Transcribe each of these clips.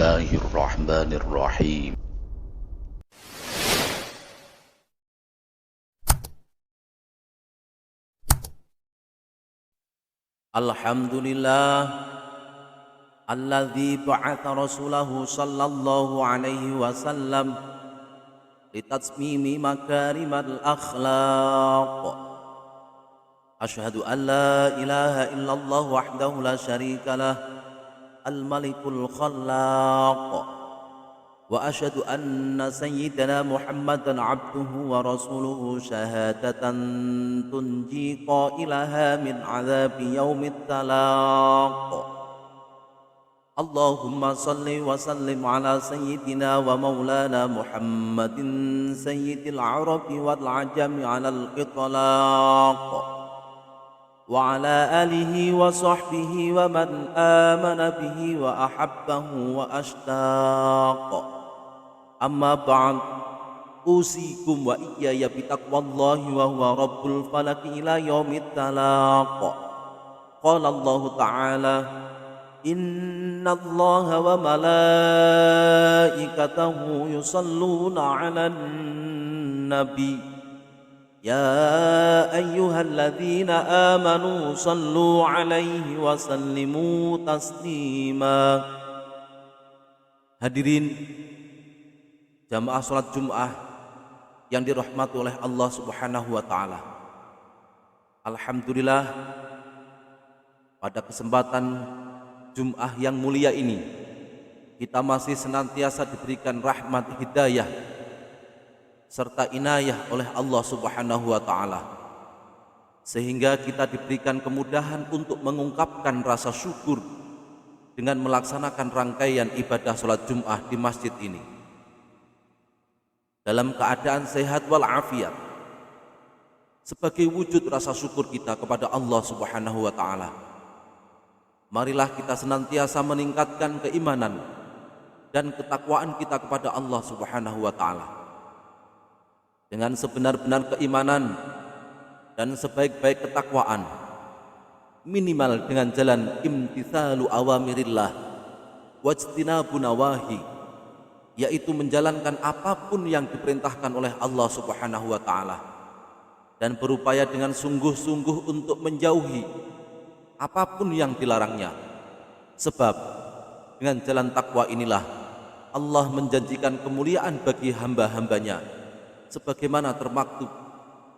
الله الرحمن الرحيم الحمد لله الذي بعث رسوله صلى الله عليه وسلم لتتميم مكارم الأخلاق. أشهد أن لا إله إلا الله وحده لا شريك له الملك الخلاق، وأشهد أن سيدنا محمدا عبده ورسوله شهادة تنجي قائلها من عذاب يوم التلاق. اللهم صل وسلم على سيدنا ومولانا محمد سيد العرب والعجم على الإطلاق، وعلى آله وصحبه ومن آمن به وأحبه وأشتاق. أما بعد، أوصيكم وإياي بتقوى الله وهو رب الفلك إلى يوم التلاق. قال الله تعالى: إن الله وملائكته يصلون على النبي يا أيها الذين آمنوا صلوا عليه وسلموا تسليما. Hadirin jamaah salat Jumat yang dirahmati oleh Allah Subhanahu wa taala. Alhamdulillah, pada kesempatan Jumat yang mulia ini kita masih senantiasa diberikan rahmat hidayah serta inayah oleh Allah Subhanahu wa taala, sehingga kita diberikan kemudahan untuk mengungkapkan rasa syukur dengan melaksanakan rangkaian ibadah salat Jumat di masjid ini dalam keadaan sehat walafiat, sebagai wujud rasa syukur kita kepada Allah Subhanahu wa taala. Marilah kita senantiasa meningkatkan keimanan dan ketakwaan kita kepada Allah Subhanahu wa taala. Dengan sebenar-benar keimanan dan sebaik-baik ketakwaan, minimal dengan jalan imtithalu awamirillah wajtinabu nawahi, yaitu menjalankan apapun yang diperintahkan oleh Allah Subhanahu wa taala dan berupaya dengan sungguh-sungguh untuk menjauhi apapun yang dilarangnya. Sebab dengan jalan takwa inilah Allah menjanjikan kemuliaan bagi hamba-hambanya, sebagaimana termaktub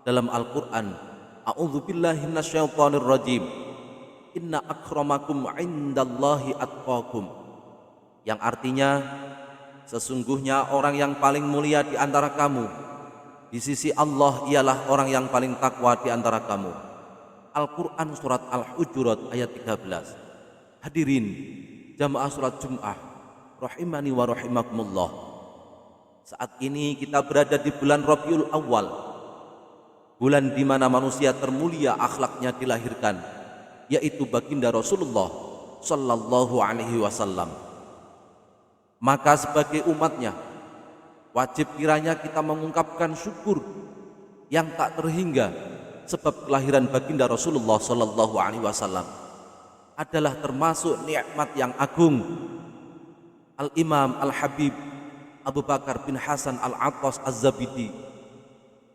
dalam Al-Quran: A'udzubillahi minasyaitonirrajim, Inna akramakum indallahi atqakum, yang artinya sesungguhnya orang yang paling mulia di antara kamu di sisi Allah ialah orang yang paling takwa di antara kamu. Al-Quran surat Al-Hujurat ayat 13. Hadirin jamaah salat Jumat rahimani wa rahimakumullah, saat ini kita berada di bulan Rabiul Awal, bulan di mana manusia termulia akhlaknya dilahirkan, yaitu baginda Rasulullah sallallahu alaihi wasallam. Maka sebagai umatnya wajib kiranya kita mengungkapkan syukur yang tak terhingga, sebab kelahiran baginda Rasulullah sallallahu alaihi wasallam adalah termasuk nikmat yang agung. Al-Imam Al-Habib Abu Bakar bin Hasan Al-Attas Az-Zabidi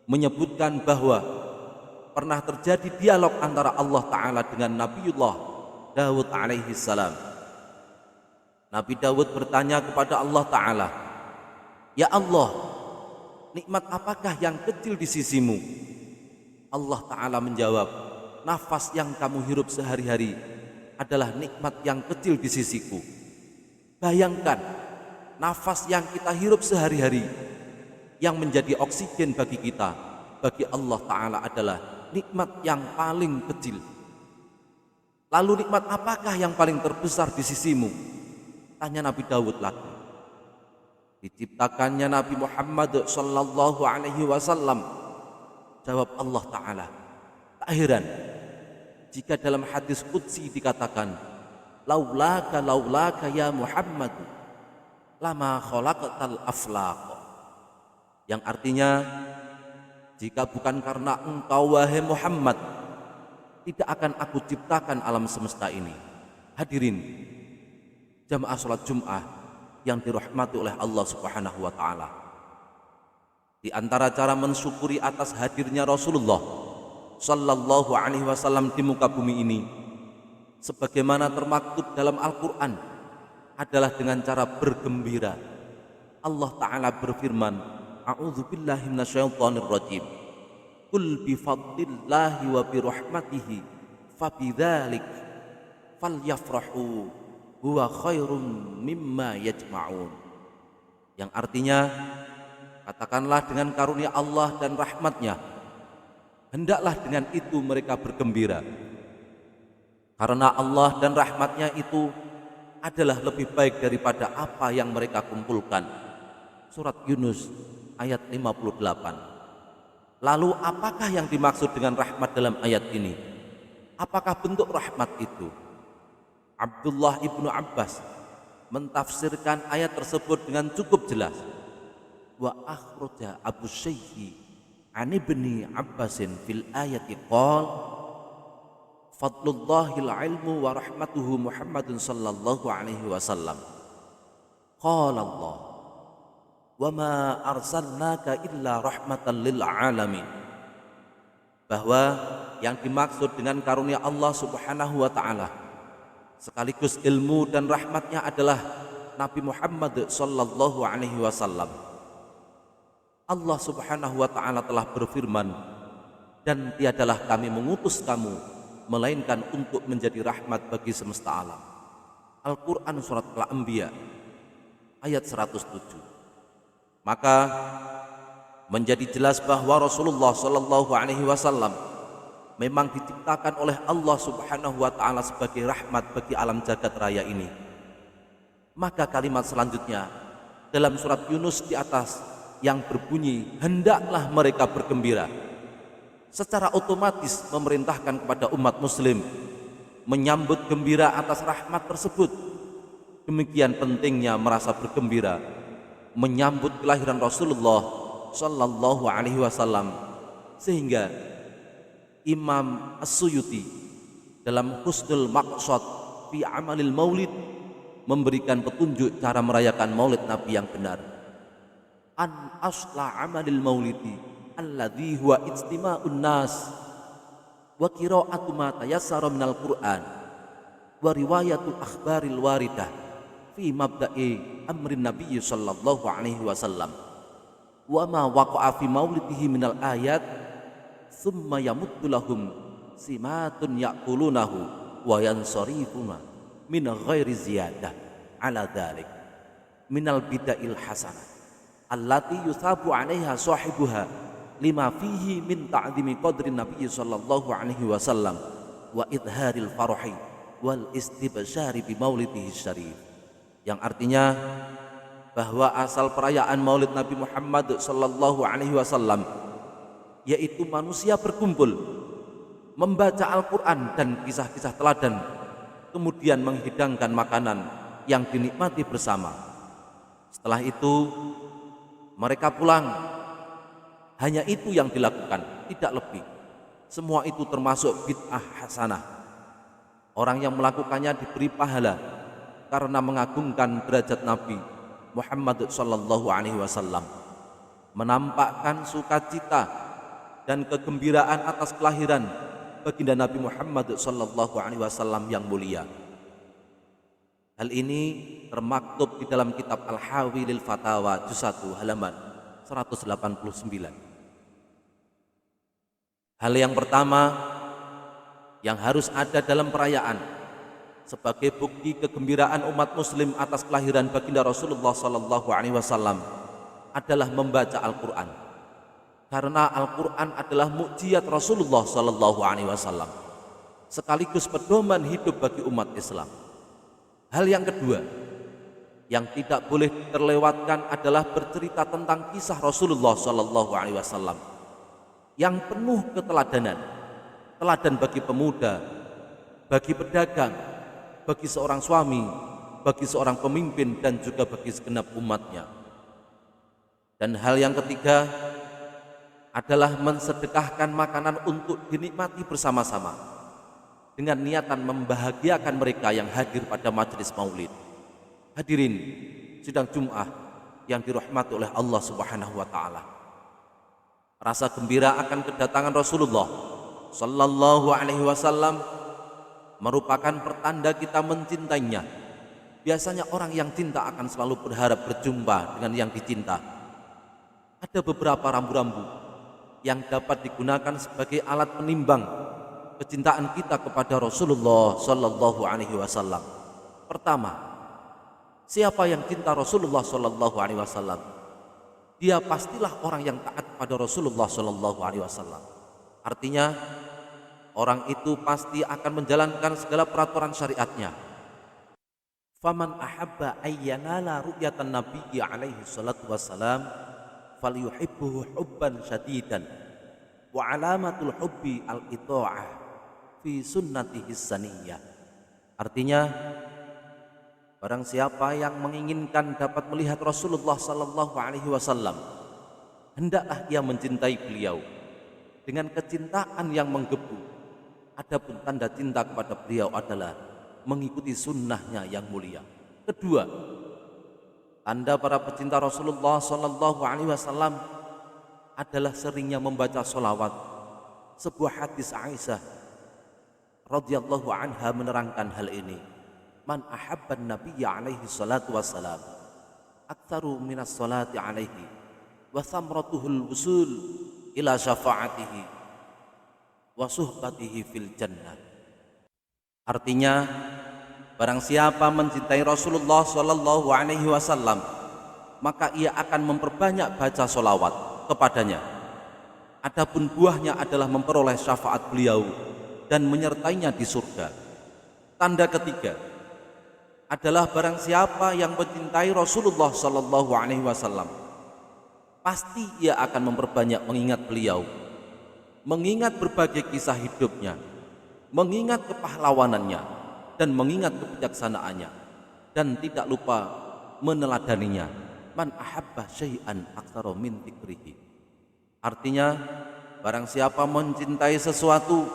menyebutkan bahwa pernah terjadi dialog antara Allah Ta'ala dengan Nabiullah Daud alaihi salam. Nabi Daud bertanya kepada Allah Ta'ala, "Ya Allah, nikmat apakah yang kecil di sisimu?" Allah Ta'ala menjawab, "Nafas yang kamu hirup sehari-hari adalah nikmat yang kecil di sisiku." Bayangkan, nafas yang kita hirup sehari-hari yang menjadi oksigen bagi kita, bagi Allah Ta'ala adalah nikmat yang paling kecil. Lalu nikmat apakah yang paling terbesar di sisimu? Tanya Nabi Daud lagi. Diciptakannya Nabi Muhammad sallallahu alaihi wasallam. Jawab Allah Ta'ala, tak heran jika dalam hadis qudsi dikatakan, laulaka ya Muhammad lama khalaqatal aflaq, yang artinya, jika bukan karena engkau wahai Muhammad, tidak akan aku ciptakan alam semesta ini. Hadirin jamaah salat Jumat yang dirahmati oleh Allah Subhanahu wa taala. Di antara cara mensyukuri atas hadirnya Rasulullah sallallahu alaihi wasallam di muka bumi ini, sebagaimana termaktub dalam Al-Qur'an, adalah dengan cara bergembira. Allah taala berfirman, a'udzubillahi minasyaitonir rajim. Qul bi fadlillahi wa bi rahmatihi fabidzalik falyafrahu huwa khairum mimma yajma'un. Yang artinya, katakanlah dengan karunia Allah dan rahmatnya, hendaklah dengan itu mereka bergembira. Karena Allah dan rahmatnya itu adalah lebih baik daripada apa yang mereka kumpulkan. Surat Yunus ayat 58. Lalu apakah yang dimaksud dengan rahmat dalam ayat ini? Apakah bentuk rahmat itu? Abdullah ibnu Abbas mentafsirkan ayat tersebut dengan cukup jelas. Wa akhraja Abu Syekhi an ibni Abbasin fil ayati qol fadlullahil ilmu wa rahmatuhu Muhammadun sallallahu alaihi wasallam. Qala Allah wa ma arsalnaka illa rahmatan lil alamin. Bahwa yang dimaksud dengan karunia Allah Subhanahu wa taala sekaligus ilmu dan rahmatnya adalah Nabi Muhammad sallallahu alaihi wasallam. Allah Subhanahu wa taala telah berfirman, dan tiadalah kami mengutus kamu melainkan untuk menjadi rahmat bagi semesta alam. Al-Quran surat Al-Anbiya ayat 107. Maka menjadi jelas bahwa Rasulullah sallallahu alaihi wasallam memang diciptakan oleh Allah Subhanahu wa taala sebagai rahmat bagi alam jagat raya ini. Maka kalimat selanjutnya dalam surat Yunus di atas yang berbunyi, hendaklah mereka bergembira, secara otomatis memerintahkan kepada umat muslim menyambut gembira atas rahmat tersebut. Demikian pentingnya merasa bergembira menyambut kelahiran Rasulullah sallallahu alaihi wasallam, sehingga Imam As-Suyuti dalam Husnul Maqsad fi Amalil Maulid memberikan petunjuk cara merayakan Maulid Nabi yang benar. An asla amalil maulidi alladhi huwa ijtima'un nas wa qira'atu ma tayassara minal Qur'an wa riwayatu akhbaril waridah fi mabda'i amrin Nabi sallallahu alaihi wasallam wa ma waqa'a fi maulidihi minal ayat thumma yamuddu lahum simatun ya'kulunahu wa yansarifuna min ghairi ziyadah ala dhalik minal bida'il hasanah allati yusabu 'alaiha sahibuha lima fihi min ta'zimi qadri Nabi sallallahu alaihi wasallam wa idharil farahi wal istibsyari bi maulidihi syarif. Yang artinya bahwa asal perayaan Maulid Nabi Muhammad sallallahu alaihi wasallam yaitu manusia berkumpul membaca Al-Qur'an dan kisah-kisah teladan, kemudian menghidangkan makanan yang dinikmati bersama. Setelah itu mereka pulang. Hanya itu yang dilakukan, tidak lebih. Semua itu termasuk bid'ah hasanah. Orang yang melakukannya diberi pahala karena mengagungkan derajat Nabi Muhammad sallallahu alaihi wasallam, menampakkan sukacita dan kegembiraan atas kelahiran baginda Nabi Muhammad sallallahu alaihi wasallam yang mulia. Hal ini termaktub di dalam kitab Al-Hawi lil Fatawa juz 1 halaman 189. Hal yang pertama yang harus ada dalam perayaan sebagai bukti kegembiraan umat muslim atas kelahiran baginda Rasulullah sallallahu alaihi wasallam adalah membaca Al-Qur'an. Karena Al-Qur'an adalah mukjizat Rasulullah sallallahu alaihi wasallam, sekaligus pedoman hidup bagi umat Islam. Hal yang kedua yang tidak boleh terlewatkan adalah bercerita tentang kisah Rasulullah sallallahu alaihi wasallam yang penuh keteladanan, teladan bagi pemuda, bagi pedagang, bagi seorang suami, bagi seorang pemimpin, dan juga bagi segenap umatnya. Dan hal yang ketiga adalah mensedekahkan makanan untuk dinikmati bersama-sama dengan niatan membahagiakan mereka yang hadir pada majelis maulid. Hadirin sidang Jum'ah yang dirahmati oleh Allah Subhanahu wa taala. Rasa gembira akan kedatangan Rasulullah sallallahu alaihi wasallam merupakan pertanda kita mencintainya. Biasanya orang yang cinta akan selalu berharap berjumpa dengan yang dicinta. Ada beberapa rambu-rambu yang dapat digunakan sebagai alat penimbang kecintaan kita kepada Rasulullah sallallahu alaihi wasallam. Pertama, siapa yang cinta Rasulullah sallallahu alaihi wasallam, dia pastilah orang yang taat pada Rasulullah sallallahu alaihi wasallam. Artinya, orang itu pasti akan menjalankan segala peraturan syariatnya. Faman ahabba ayyanala ru'yatan nabiyyi alaihi salatu wassalam falyuhibbuhu hubban syadidan wa alamatul hubbi al-ita'ah fi sunnatihi saniyah. Artinya, barang siapa yang menginginkan dapat melihat Rasulullah sallallahu alaihi wasallam, hendaklah ia mencintai beliau dengan kecintaan yang menggebu. Adapun tanda cinta kepada beliau adalah mengikuti sunnahnya yang mulia. Kedua, tanda para pecinta Rasulullah sallallahu alaihi wasallam adalah seringnya membaca sholawat. Sebuah hadis Aisyah radhiyallahu anha menerangkan hal ini. Man ahabban nabiyya alaihi salatu wassalam aktsaru minas salati alaihi wa samratuhul wusul ila syafaatihi wa suhbatihi fil jannah. Artinya, barang siapa mencintai Rasulullah sallallahu alaihi wasallam, maka ia akan memperbanyak baca sholawat kepadanya. Adapun buahnya adalah memperoleh syafaat beliau dan menyertainya di surga. Tanda ketiga adalah barang siapa yang mencintai Rasulullah sallallahu alaihi wasallam, pasti ia akan memperbanyak mengingat beliau, mengingat berbagai kisah hidupnya, mengingat kepahlawanannya, dan mengingat kebijaksanaannya, dan tidak lupa meneladaninya. Man ahabba syai'an aktsara min dzikrihi. Artinya, barang siapa mencintai sesuatu,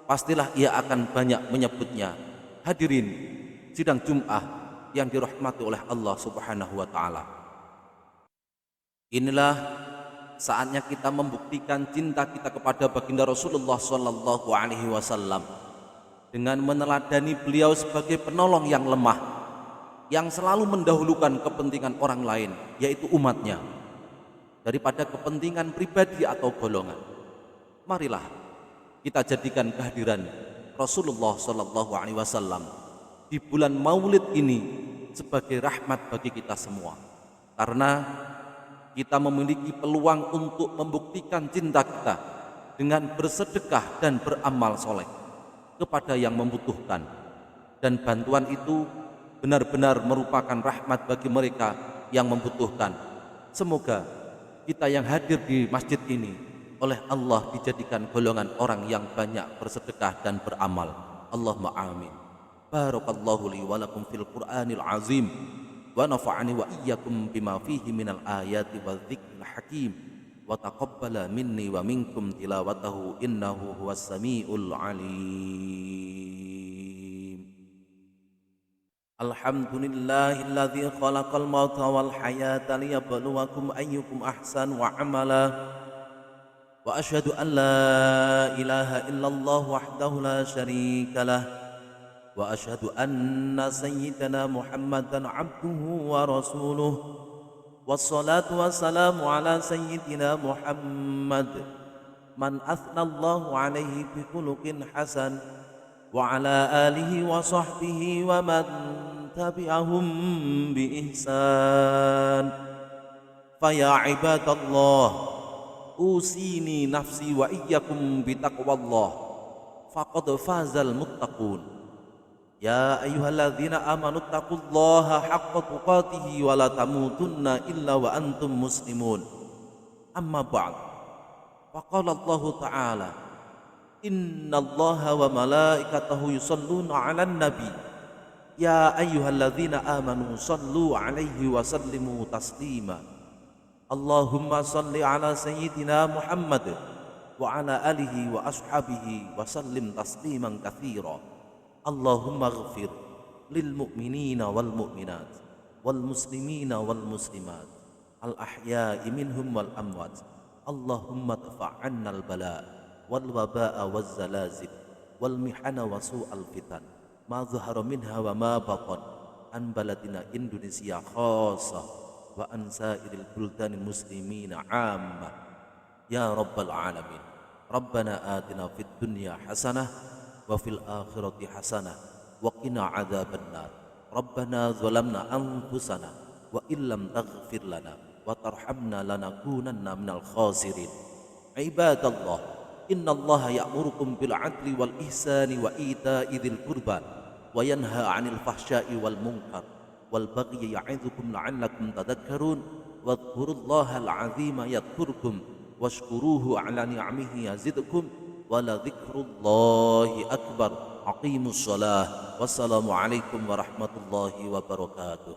pastilah ia akan banyak menyebutnya. Hadirin sidang Jum'ah yang dirahmati oleh Allah Subhanahu wa taala. Inilah saatnya kita membuktikan cinta kita kepada baginda Rasulullah sallallahu alaihi wasallam dengan meneladani beliau sebagai penolong yang lemah, yang selalu mendahulukan kepentingan orang lain, yaitu umatnya, daripada kepentingan pribadi atau golongan. Marilah kita jadikan kehadiran Rasulullah sallallahu alaihi wasallam di bulan Maulid ini sebagai rahmat bagi kita semua, karena kita memiliki peluang untuk membuktikan cinta kita dengan bersedekah dan beramal soleh kepada yang membutuhkan, dan bantuan itu benar-benar merupakan rahmat bagi mereka yang membutuhkan. Semoga kita yang hadir di masjid ini oleh Allah dijadikan golongan orang yang banyak bersedekah dan beramal. Allahumma amin. Barakallahu li wa lakum fil Qur'anil azim wa nafa'ani wa iyyakum bima fihi minal ayati wa dzikril hakim wa taqabbala minni wa minkum tilawatahu innahu huwas samiul alim. Alhamdulillahilladzi khalaqal mauta wal hayata liyabluwakum ayyukum ahsanu amala wa asyhadu an la ilaha illallah wahdahu la syarika lah wa asyhadu anna sayyidana Muhammadan abduhu wa rasuluh wassalatu wassalamu ala sayyidina Muhammad man athnallahu alaihi bi khuluqin hasan wa ala alihi wa sahbihi wa man tabi'ahum bi ihsan. Faya ibadallah, usini nafsi wa iyyakum bi taqwallah faqad fazal muttaqun. Ya ayyuhalladzina amanu taqullaha haqqa tuqatih wa la tamutunna illa wa antum muslimun. Amma ba'd. Faqala Allah Ta'ala, innallaha wa malaikatahu yusalluna 'alan nabi. Ya ayyuhalladzina amanu sallu 'alaihi wa sallimu taslima. Allahumma salli 'ala sayyidina Muhammad wa 'ala alihi wa ashabihi wa sallim tasliman katsira. Allahumma ighfir lil mu'minina wal mu'minat والمسلمين والمسلمات الأحياء منهم والأموات اللهم ادفع عنا البلاء والوباء والزلازل والمحن وسوء الفتن ما ظهر منها وما بطن عن بلدنا إندونيسيا خاصة وعن سائر البلدان المسلمين عامة يا رب العالمين. ربنا آتنا في الدنيا حسنة وفي الآخرة حسنة وقنا عذاب النار. ربنا ظلمنا أنفسنا وإن لم تغفر لنا وترحمنا لنكونن من الخاسرين. عباد الله، إن الله يأمركم بالعدل والإحسان وإيتاء ذي القربى وينهى عن الفحشاء والمنكر والبغي يعظكم لعلكم تذكرون. واذكروا الله العظيم يذكركم واشكروه على نعمه يزدكم ولذكر الله أكبر. أقيموا الصلاة والسلام عليكم ورحمة الله وبركاته.